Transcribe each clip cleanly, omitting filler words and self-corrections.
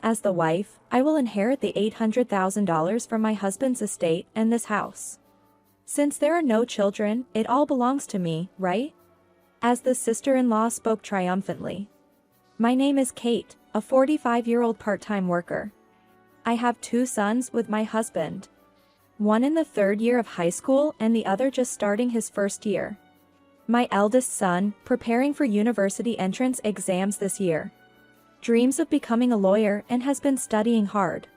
As the wife, I will inherit the $800,000 from my husband's estate and this house. Since there are no children, it all belongs to me, right? As the sister-in-law spoke triumphantly. My name is Kate, a 45-year-old part-time worker. I have 2 sons with my husband. One in the 3rd year of high school and the other just starting his 1st year. My eldest son, preparing for university entrance exams this year. Dreams of becoming a lawyer and has been studying hard.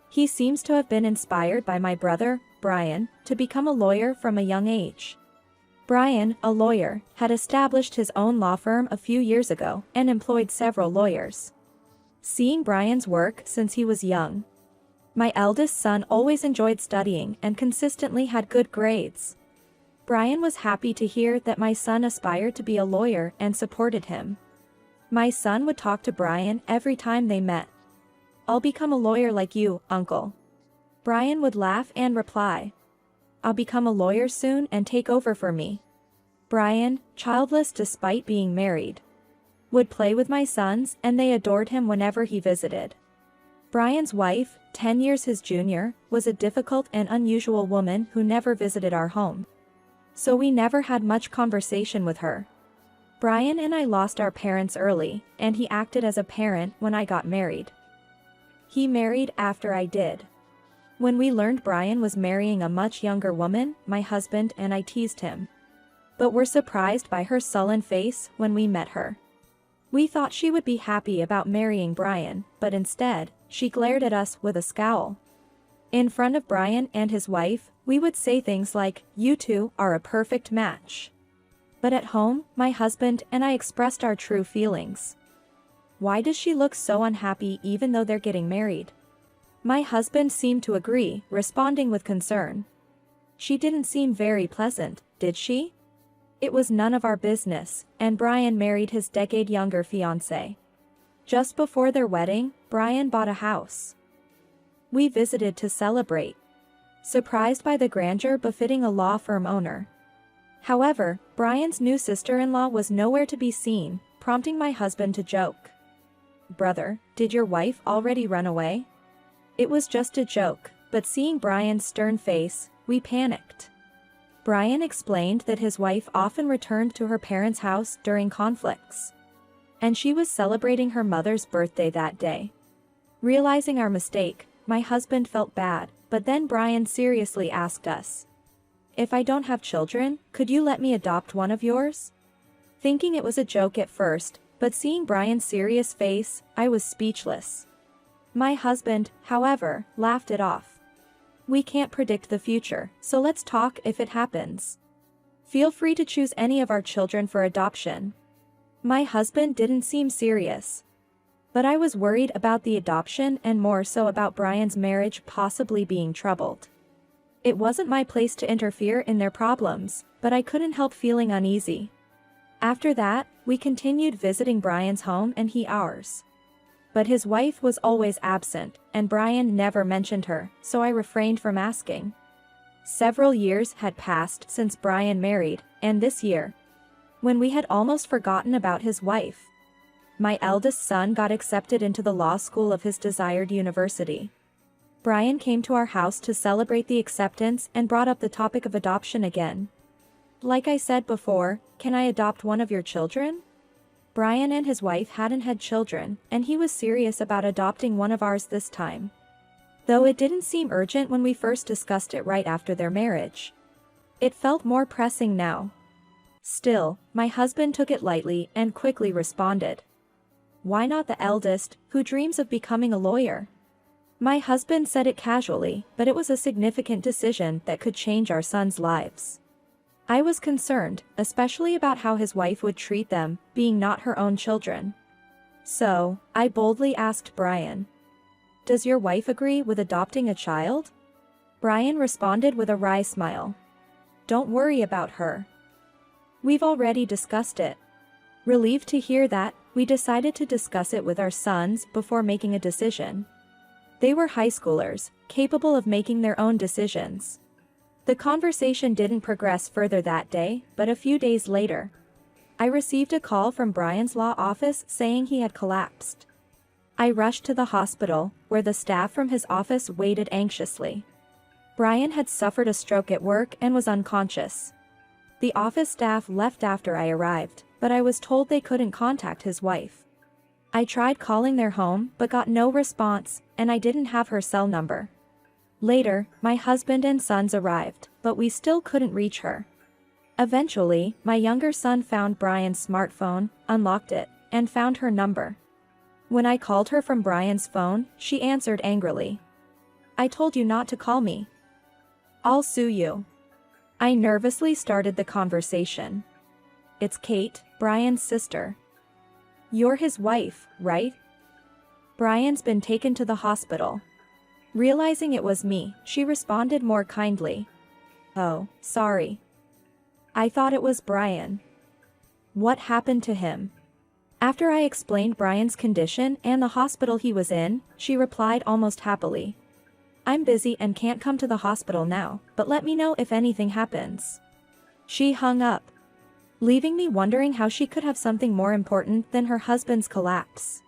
He seems to have been inspired by my brother, Brian, to become a lawyer from a young age. Brian, a lawyer, had established his own law firm a few years ago and employed several lawyers. Seeing Brian's work since he was young. My eldest son always enjoyed studying and consistently had good grades. Brian was happy to hear that my son aspired to be a lawyer and supported him. My son would talk to Brian every time they met. "I'll become a lawyer like you, uncle." Brian would laugh and reply, "I'll become a lawyer soon and take over for me." Brian, childless despite being married, would play with my sons and they adored him whenever he visited. Brian's wife, 10 years his junior, was a difficult and unusual woman who never visited our home. So we never had much conversation with her. Brian and I lost our parents early, and he acted as a parent when I got married. He married after I did. When we learned Brian was marrying a much younger woman, my husband and I teased him. But were surprised by her sullen face when we met her. We thought she would be happy about marrying Brian, but instead, she glared at us with a scowl. In front of Brian and his wife, we would say things like, "You two are a perfect match." But at home, my husband and I expressed our true feelings. "Why does she look so unhappy even though they're getting married?" My husband seemed to agree, responding with concern. "She didn't seem very pleasant, did she?" It was none of our business, and Brian married his decade-younger fiancée. Just before their wedding, Brian bought a house. We visited to celebrate, surprised by the grandeur befitting a law firm owner. However, Brian's new sister-in-law was nowhere to be seen, prompting my husband to joke. "Brother, did your wife already run away?" It was just a joke, but seeing Brian's stern face, we panicked. Brian explained that his wife often returned to her parents' house during conflicts. And she was celebrating her mother's birthday that day. Realizing our mistake, my husband felt bad, but then Brian seriously asked us, "If I don't have children, could you let me adopt one of yours?" Thinking it was a joke at first, but seeing Brian's serious face, I was speechless. My husband, however, laughed it off. "We can't predict the future, so let's talk if it happens. Feel free to choose any of our children for adoption." My husband didn't seem serious. But I was worried about the adoption and more so about Brian's marriage possibly being troubled. It wasn't my place to interfere in their problems, but I couldn't help feeling uneasy. After that, we continued visiting Brian's home and he ours. But his wife was always absent, and Brian never mentioned her, so I refrained from asking. Several years had passed since Brian married, and this year, when we had almost forgotten about his wife, my eldest son got accepted into the law school of his desired university. Brian came to our house to celebrate the acceptance and brought up the topic of adoption again. "Like I said before, can I adopt one of your children?" Brian and his wife hadn't had children, and he was serious about adopting one of ours this time. Though it didn't seem urgent when we first discussed it right after their marriage. It felt more pressing now. Still, my husband took it lightly and quickly responded, "Why not the eldest, who dreams of becoming a lawyer?" My husband said it casually, but it was a significant decision that could change our sons' lives. I was concerned, especially about how his wife would treat them, being not her own children. So, I boldly asked Brian, "Does your wife agree with adopting a child?" Brian responded with a wry smile, "Don't worry about her. We've already discussed it." Relieved to hear that, we decided to discuss it with our sons before making a decision. They were high schoolers, capable of making their own decisions. The conversation didn't progress further that day, but a few days later, I received a call from Brian's law office saying he had collapsed. I rushed to the hospital, where the staff from his office waited anxiously. Brian had suffered a stroke at work and was unconscious. The office staff left after I arrived, but I was told they couldn't contact his wife. I tried calling their home but got no response, and I didn't have her cell number. Later, my husband and sons arrived, but we still couldn't reach her. Eventually, my younger son found Brian's smartphone, unlocked it, and found her number. When I called her from Brian's phone, she answered angrily. "I told you not to call me. I'll sue you." I nervously started the conversation. "It's Kate, Brian's sister. You're his wife, right? Brian's been taken to the hospital." Realizing it was me, she responded more kindly. "Oh, sorry. I thought it was Brian. What happened to him?" After I explained Brian's condition and the hospital he was in, she replied almost happily. "I'm busy and can't come to the hospital now, but let me know if anything happens." She hung up, leaving me wondering how she could have something more important than her husband's collapse.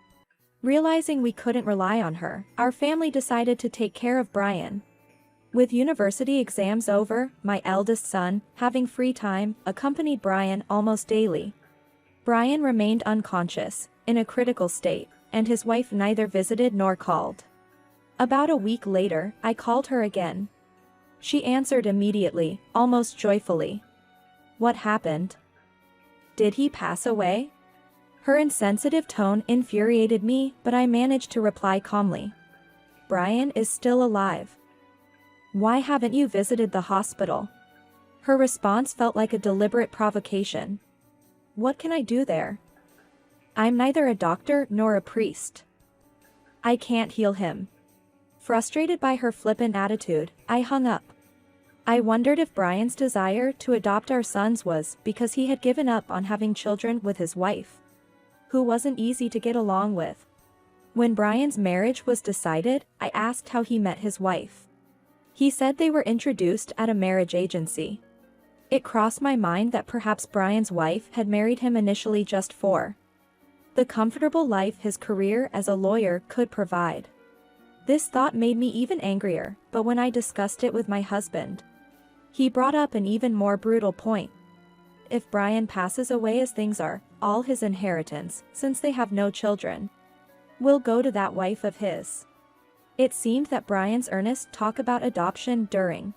Realizing we couldn't rely on her, our family decided to take care of Brian. With university exams over, my eldest son, having free time, accompanied Brian almost daily. Brian remained unconscious, in a critical state, and his wife neither visited nor called. About a week later, I called her again. She answered immediately, almost joyfully. "What happened? Did he pass away?" Her insensitive tone infuriated me, but I managed to reply calmly. "Brian is still alive. Why haven't you visited the hospital?" Her response felt like a deliberate provocation. "What can I do there? I'm neither a doctor nor a priest. I can't heal him." Frustrated by her flippant attitude, I hung up. I wondered if Brian's desire to adopt our sons was because he had given up on having children with his wife, who wasn't easy to get along with. When Brian's marriage was decided, I asked how he met his wife. He said they were introduced at a marriage agency. It crossed my mind that perhaps Brian's wife had married him initially just for the comfortable life his career as a lawyer could provide. This thought made me even angrier, but when I discussed it with my husband, he brought up an even more brutal point. If Brian passes away as things are, all his inheritance, since they have no children, will go to that wife of his. It seemed that Brian's earnest talk about adoption during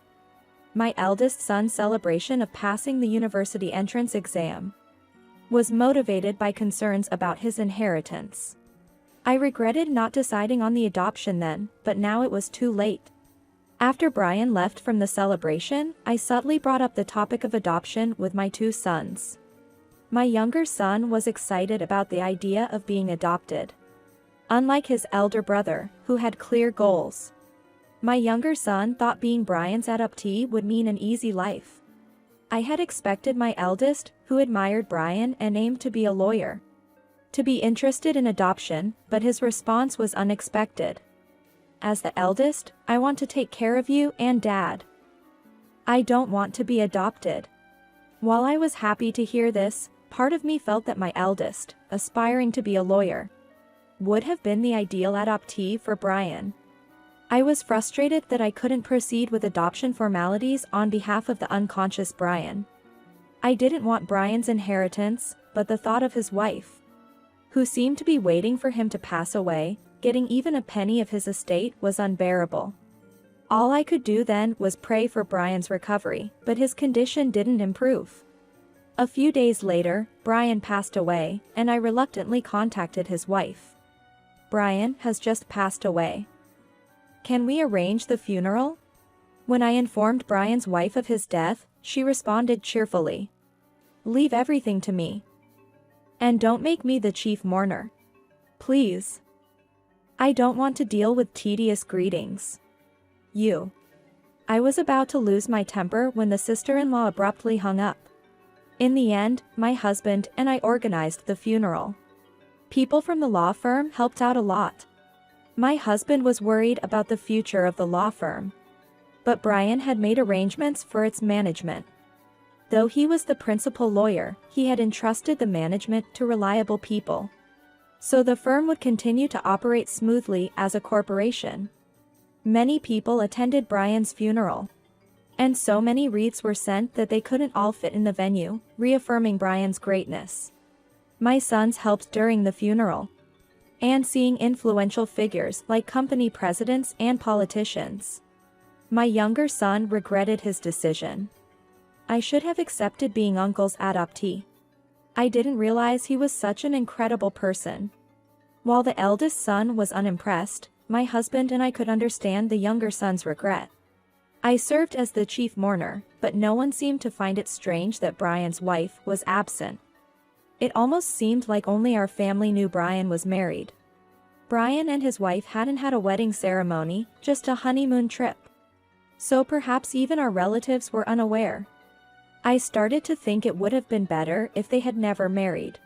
my eldest son's celebration of passing the university entrance exam was motivated by concerns about his inheritance. I regretted not deciding on the adoption then, but now it was too late. After Brian left from the celebration, I subtly brought up the topic of adoption with my two sons. My younger son was excited about the idea of being adopted. Unlike his elder brother, who had clear goals, my younger son thought being Brian's adoptee would mean an easy life. I had expected my eldest, who admired Brian and aimed to be a lawyer, to be interested in adoption, but his response was unexpected. "As the eldest, I want to take care of you and Dad. I don't want to be adopted." While I was happy to hear this, part of me felt that my eldest, aspiring to be a lawyer, would have been the ideal adoptee for Brian. I was frustrated that I couldn't proceed with adoption formalities on behalf of the unconscious Brian. I didn't want Brian's inheritance, but the thought of his wife, who seemed to be waiting for him to pass away, getting even a penny of his estate was unbearable. All I could do then was pray for Brian's recovery, but his condition didn't improve. A few days later, Brian passed away, and I reluctantly contacted his wife. "Brian has just passed away. Can we arrange the funeral?" When I informed Brian's wife of his death, she responded cheerfully. "Leave everything to me. And don't make me the chief mourner. Please. I don't want to deal with tedious greetings. You." I was about to lose my temper when the sister-in-law abruptly hung up. In the end, my husband and I organized the funeral. People from the law firm helped out a lot. My husband was worried about the future of the law firm, but Brian had made arrangements for its management. Though he was the principal lawyer, he had entrusted the management to reliable people. so the firm would continue to operate smoothly as a corporation. Many people attended Brian's funeral. And so many wreaths were sent that they couldn't all fit in the venue, reaffirming Brian's greatness. My sons helped during the funeral. And seeing influential figures like company presidents and politicians. My younger son regretted his decision. I should have accepted being uncle's adoptee. I didn't realize he was such an incredible person. While the eldest son was unimpressed, my husband and I could understand the younger son's regret. I served as the chief mourner, but no one seemed to find it strange that Brian's wife was absent. It almost seemed like only our family knew Brian was married. Brian and his wife hadn't had a wedding ceremony, just a honeymoon trip. So perhaps even our relatives were unaware. I started to think it would have been better if they had never married.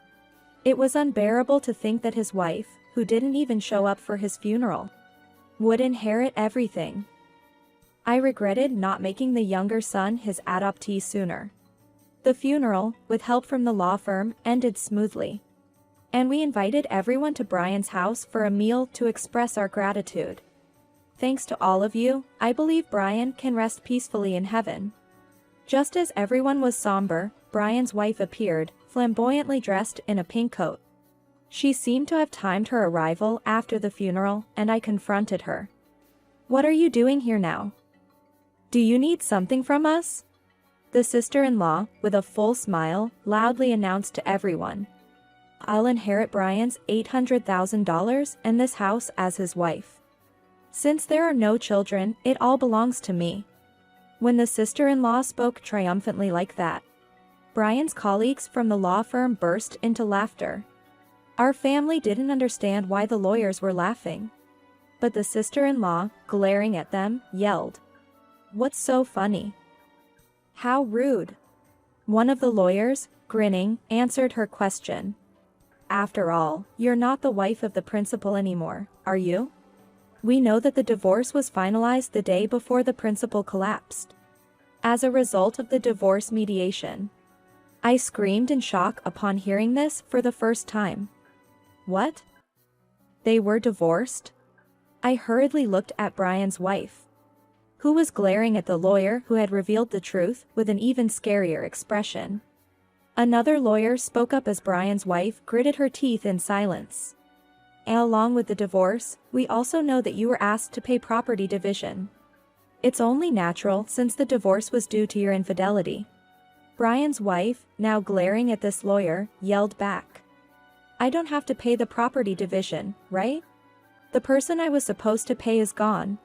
It was unbearable to think that his wife, who didn't even show up for his funeral, would inherit everything. I regretted not making the younger son his adoptee sooner. The funeral, with help from the law firm, ended smoothly. And we invited everyone to Brian's house for a meal to express our gratitude. Thanks to all of you, I believe Brian can rest peacefully in heaven. Just as everyone was somber, Brian's wife appeared, flamboyantly dressed in a pink coat. She seemed to have timed her arrival after the funeral, and I confronted her. "What are you doing here now? Do you need something from us?" The sister-in-law, with a full smile, loudly announced to everyone, "I'll inherit Brian's $800,000 and this house as his wife. Since there are no children, it all belongs to me." When the sister-in-law spoke triumphantly like that, Brian's colleagues from the law firm burst into laughter. Our family didn't understand why the lawyers were laughing. But the sister-in-law, glaring at them, yelled, "What's so funny? How rude." One of the lawyers, grinning, answered her question. "After all, you're not the wife of the principal anymore, are you? We know that the divorce was finalized the day before the principal collapsed. As a result of the divorce mediation." I screamed in shock upon hearing this for the first time. What? They were divorced? I hurriedly looked at Brian's wife, who was glaring at the lawyer who had revealed the truth with an even scarier expression. Another lawyer spoke up as Brian's wife gritted her teeth in silence. "And along with the divorce, we also know that you were asked to pay property division. It's only natural since the divorce was due to your infidelity." Brian's wife, now glaring at this lawyer, yelled back, "I don't have to pay the property division, right? The person I was supposed to pay is gone."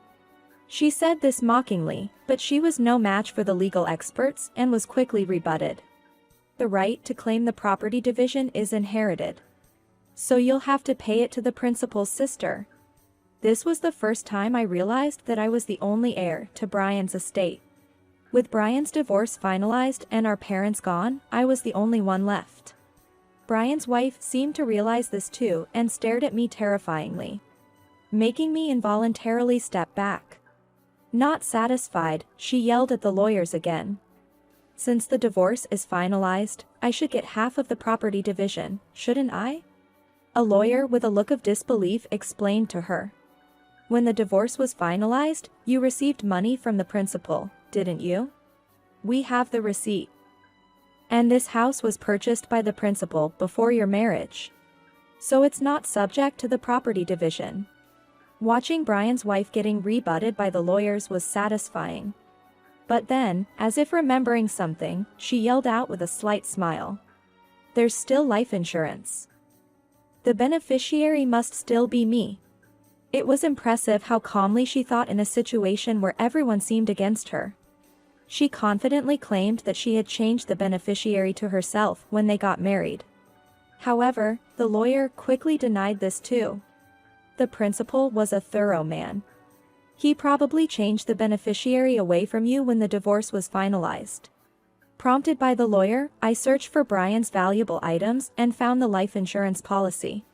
She said this mockingly, but she was no match for the legal experts and was quickly rebutted. "The right to claim the property division is inherited. So you'll have to pay it to the principal's sister." This was the first time I realized that I was the only heir to Brian's estate. With Brian's divorce finalized and our parents gone, I was the only one left. Brian's wife seemed to realize this too and stared at me terrifyingly, making me involuntarily step back. Not satisfied, she yelled at the lawyers again. "Since the divorce is finalized, I should get half of the property division, shouldn't I?" A lawyer with a look of disbelief explained to her. "When the divorce was finalized, you received money from the principal, didn't you? We have the receipt. And this house was purchased by the principal before your marriage. So it's not subject to the property division." Watching Brian's wife getting rebutted by the lawyers was satisfying. But then, as if remembering something, she yelled out with a slight smile, "There's still life insurance. The beneficiary must still be me." It was impressive how calmly she thought in a situation where everyone seemed against her. She confidently claimed that she had changed the beneficiary to herself when they got married. However, the lawyer quickly denied this too. The principal was a thorough man. He probably changed the beneficiary away from you when the divorce was finalized. Prompted by the lawyer, I searched for Brian's valuable items and found the life insurance policy.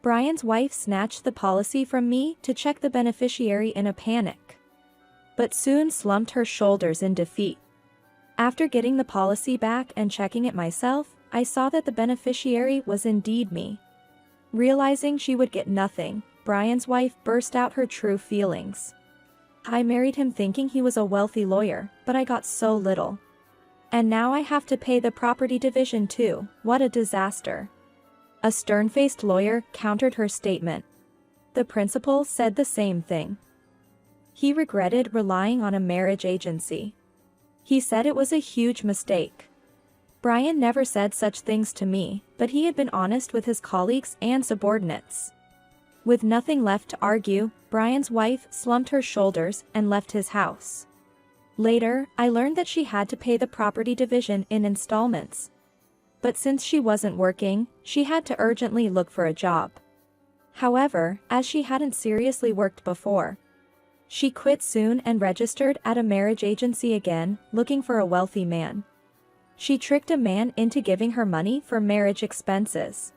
Brian's wife snatched the policy from me to check the beneficiary in a panic, but soon slumped her shoulders in defeat. After getting the policy back and checking it myself, I saw that the beneficiary was indeed me. Realizing she would get nothing, Brian's wife burst out her true feelings. I married him thinking he was a wealthy lawyer, but I got so little. And now I have to pay the property division too. What a disaster. A stern-faced lawyer countered her statement. The principal said the same thing. He regretted relying on a marriage agency. He said it was a huge mistake. Brian never said such things to me, but he had been honest with his colleagues and subordinates. With nothing left to argue, Brian's wife slumped her shoulders and left his house. Later, I learned that she had to pay the property division in installments. But since she wasn't working, she had to urgently look for a job. However, as she hadn't seriously worked before, she quit soon and registered at a marriage agency again, looking for a wealthy man. She tricked a man into giving her money for marriage expenses,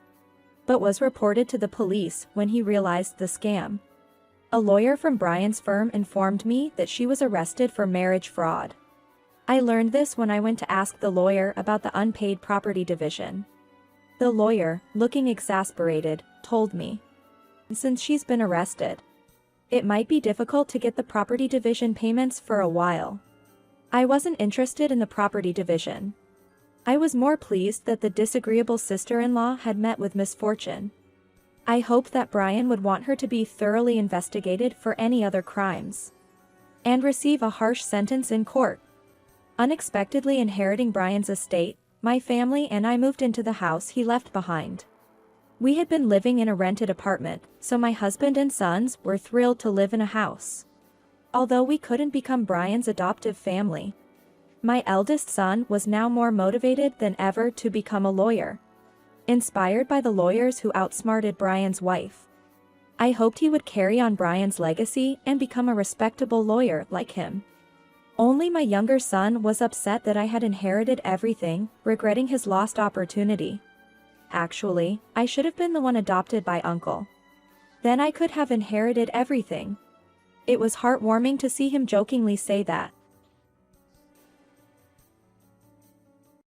but was reported to the police when he realized the scam. A lawyer from Brian's firm informed me that she was arrested for marriage fraud. I learned this when I went to ask the lawyer about the unpaid property division. The lawyer, looking exasperated, told me, since she's been arrested, it might be difficult to get the property division payments for a while. I wasn't interested in the property division. I was more pleased that the disagreeable sister-in-law had met with misfortune. I hoped that Brian would want her to be thoroughly investigated for any other crimes and receive a harsh sentence in court. Unexpectedly inheriting Brian's estate, my family and I moved into the house he left behind. We had been living in a rented apartment, so my husband and sons were thrilled to live in a house. Although we couldn't become Brian's adoptive family, my eldest son was now more motivated than ever to become a lawyer. Inspired by the lawyers who outsmarted Brian's wife, I hoped he would carry on Brian's legacy and become a respectable lawyer like him. Only my younger son was upset that I had inherited everything, regretting his lost opportunity. Actually, I should have been the one adopted by uncle. Then I could have inherited everything. It was heartwarming to see him jokingly say that.